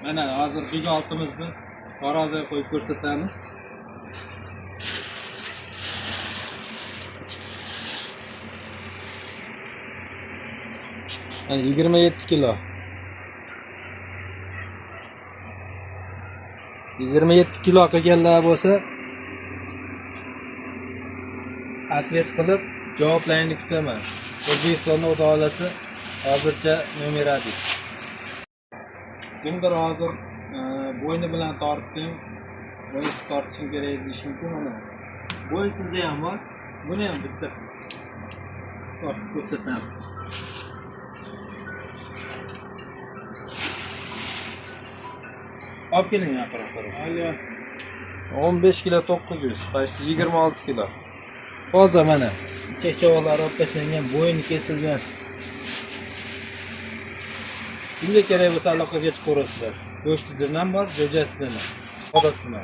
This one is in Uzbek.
Mana hozir bega oltimizni taroziga qo'yib ko'rsatamiz. Yani 27 kilo. 27 kilo qilganlar bo'lsa, atlet qilib javoblarini kutaman. O'zbekistonda o'ta olasi hozircha nomeradi. Kimdir hozir bo'yni bilan tortdim, bo'yinsiz tortishim kerak deyish mumkin mana. Bo'yinsizi ham bor. Buni ham bitta tortib ko'rsatamiz. Olib keling apparatlar. 15 kilo 900, qaysi 26 kilo. Hozir mana ichak-chavoqlari olib tashlangan, bo'yni kesilgan. Kimga kerak bo'lsa aloqaga chiqaverasizlar. Go'shtida ham bor, jo'jasida ham. Odatda.